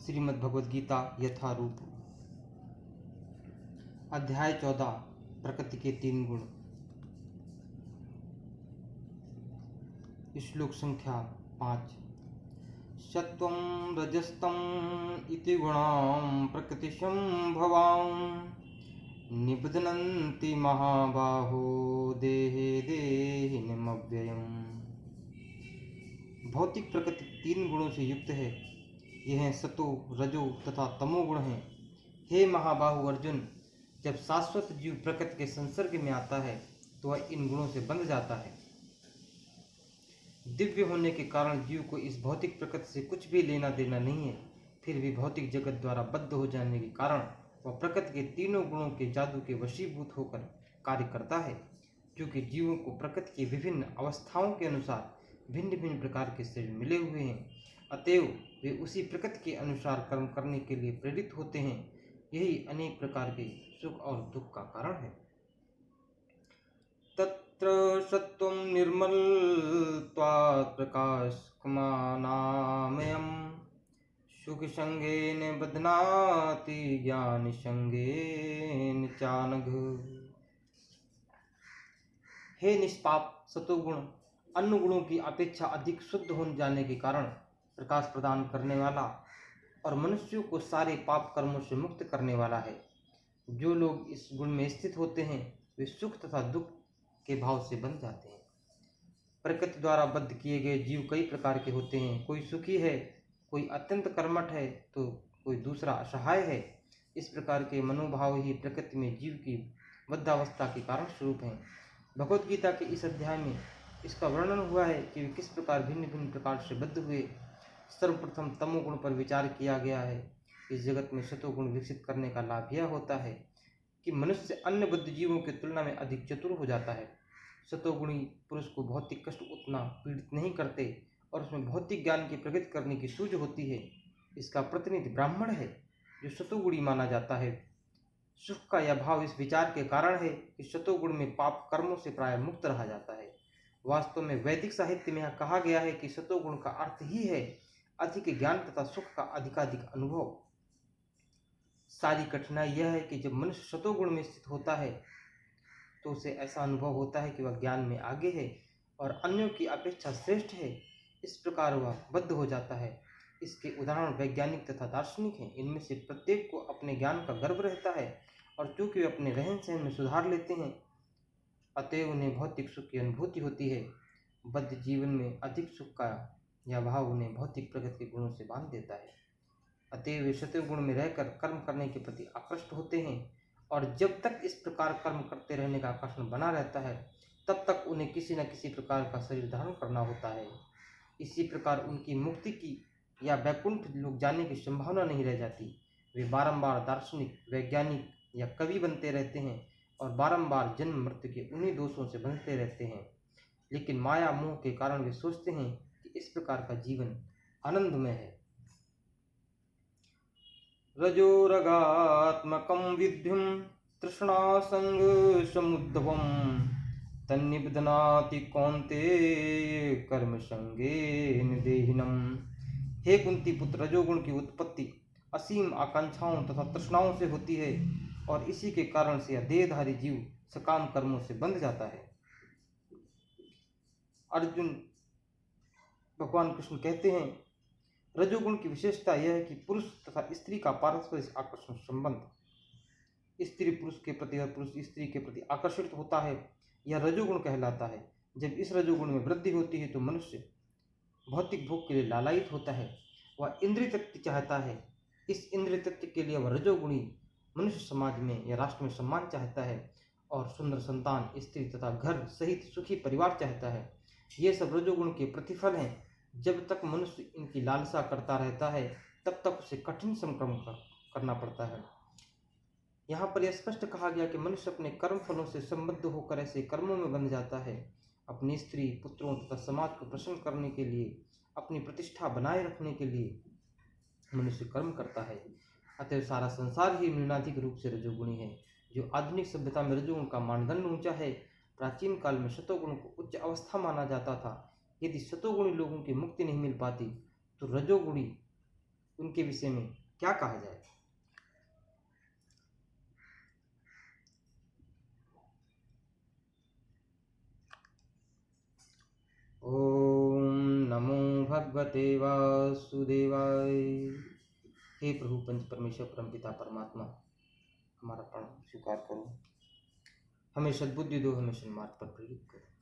श्रीमद् भगवद गीता यथारूप। अध्याय 14 प्रकृति के 3 गुण। श्लोक संख्या 5। सत्वं रजस्तम इति गुणां प्रकृतिसंभवां निबध्नन्ति महाबाहो देहे देहिनमव्ययम्। भौतिक प्रकृति 3 गुणों से युक्त है। यह सतो रजो तथा तमो गुण हैं। हे महाबाहु अर्जुन, जब शाश्वत जीव प्रकृति के संसर्ग में आता है तो वह इन गुणों से बंध जाता है। दिव्य होने के कारण जीव को इस भौतिक प्रकृति से कुछ भी लेना देना नहीं है। फिर भी भौतिक जगत द्वारा बद्ध हो जाने के कारण वह प्रकृति के 3 गुणों के जादू के वशीभूत होकर कार्य करता है, क्योंकि जीवों को प्रकृति की विभिन्न अवस्थाओं के अनुसार भिन्न भिन्न प्रकार के शरीर मिले हुए हैं। अतएव वे उसी प्रकृति के अनुसार कर्म करने के लिए प्रेरित होते हैं। यही अनेक प्रकार के सुख और दुख का कारण है। तत्र सत्वं निर्मलत्वात् प्रकाशमानामयम् सुख संगेन बध्नाति ज्ञान संगेन चानघ। हे निष्पाप सतोगुण अन्य गुणों की अपेक्षा अधिक शुद्ध हो जाने के कारण प्रकाश प्रदान करने वाला और मनुष्यों को सारे पाप कर्मों से मुक्त करने वाला है। जो लोग इस गुण में स्थित होते हैं वे सुख तथा दुख के भाव से बंध जाते हैं। प्रकृति द्वारा बद्ध किए गए जीव कई प्रकार के होते हैं। कोई सुखी है, कोई अत्यंत कर्मठ है, तो कोई दूसरा असहाय है। इस प्रकार के मनोभाव ही प्रकृति में जीव की बद्धावस्था के कारण स्वरूप हैं। भगवद गीता के इस अध्याय में इसका वर्णन हुआ है कि वे किस प्रकार भिन्न भिन्न प्रकार से बद्ध हुए। सर्वप्रथम तमोगुण पर विचार किया गया है। इस जगत में सतोगुण विकसित करने का लाभ यह होता है कि मनुष्य अन्य बुद्ध जीवों की तुलना में अधिक चतुर हो जाता है। सतोगुणी पुरुष को भौतिक कष्ट उतना पीड़ित नहीं करते और उसमें भौतिक ज्ञान की प्रगति करने की सूझ होती है। इसका प्रतिनिधि ब्राह्मण है जो सतोगुणी माना जाता है। सुख का यह भाव इस विचार के कारण है कि सतोगुण में पाप कर्मों से प्राय मुक्त रहा जाता है। वास्तव में वैदिक साहित्य में यह कहा गया है कि सतोगुण का अर्थ ही है अधिक ज्ञान तथा सुख का अधिकाधिक अनुभव। सारी कठिनाई यह है कि जब मनुष्य सतोगुण में स्थित होता है तो उसे ऐसा अनुभव होता है कि वह ज्ञान में आगे है और अन्यों की अपेक्षा श्रेष्ठ है। इस प्रकार वह बद्ध हो जाता है। इसके उदाहरण वैज्ञानिक तथा दार्शनिक हैं। इनमें से प्रत्येक को अपने ज्ञान का गर्व रहता है और चूंकि वे अपने रहन सहन में सुधार लेते हैं अतएव उन्हें भौतिक सुख की अनुभूति होती है। बद्ध जीवन में अधिक सुख का यह भाव उन्हें भौतिक प्रगति के गुणों से बांध देता है। अतएव वे सतोगुण में रहकर कर्म करने के प्रति आकृष्ट होते हैं और जब तक इस प्रकार कर्म करते रहने का आकर्षण बना रहता है तब तक उन्हें किसी न किसी प्रकार का शरीर धारण करना होता है। इसी प्रकार उनकी मुक्ति की या वैकुंठ लोक जाने की संभावना नहीं रह जाती। वे बारंबार दार्शनिक, वैज्ञानिक या कवि बनते रहते हैं और बारंबार जन्म मृत्यु के उन्हीं दोषों से बंधते रहते हैं। लेकिन माया मोह के कारण वे सोचते हैं कि इस प्रकार का जीवन आनंदमय है। रजोरगात्मकं विद्युं तृष्णासंग समुद्भवं तन्निबध्नाति कौन्तेय कर्म संगेन देहिनम्। हे कुंती पुत्र, रजोगुण की उत्पत्ति असीम आकांक्षाओं तथा तृष्णाओं से होती है और इसी के कारण से यह देहधारी जीव सकाम कर्मों से बंध जाता है। अर्जुन, भगवान कृष्ण कहते हैं, रजोगुण की विशेषता यह है कि पुरुष तथा स्त्री का पारस्परिक आकर्षण संबंध, स्त्री पुरुष के प्रति और पुरुष स्त्री के प्रति आकर्षित होता है, यह रजोगुण कहलाता है। जब इस रजोगुण में वृद्धि होती है तो मनुष्य भौतिक भोग के लिए लालायित होता है। वह इंद्रिय तृप्ति चाहता है। इस इंद्रिय तृप्ति के लिए वह रजोगुणी मनुष्य समाज में या राष्ट्र में सम्मान चाहता है और सुंदर संतान, स्त्री तथा घर सहित सुखी परिवार चाहता है। ये सब रजोगुण के प्रतिफल हैं। जब तक मनुष्य इनकी लालसा करता रहता है तब तक उसे कठिन संक्रम करना पड़ता है। यहाँ पर यह स्पष्ट कहा गया कि मनुष्य अपने कर्म फलों से संबद्ध होकर ऐसे कर्मों में बंध जाता है। अपनी स्त्री, पुत्रों तथा समाज को प्रसन्न करने के लिए, अपनी प्रतिष्ठा बनाए रखने के लिए मनुष्य कर्म करता है। अतः सारा संसार ही न्यूनाधिक रूप से रजोगुणी है। जो आधुनिक सभ्यता में रजोगुण का मानदंड ऊंचा है, प्राचीन काल में सतोगुण को उच्च अवस्था माना जाता था। यदि सतोगुणी लोगों की मुक्ति नहीं मिल पाती तो रजोगुणी उनके विषय में क्या कहा जाए। ओम नमो भगवते वासुदेवाय। हे प्रभु पंच परमेश्वर परमपिता परमात्मा, हमारा प्रणाम स्वीकार करो, हमें सद्बुद्धि दो, हमें सन्मार्ग पर प्रेरित करो।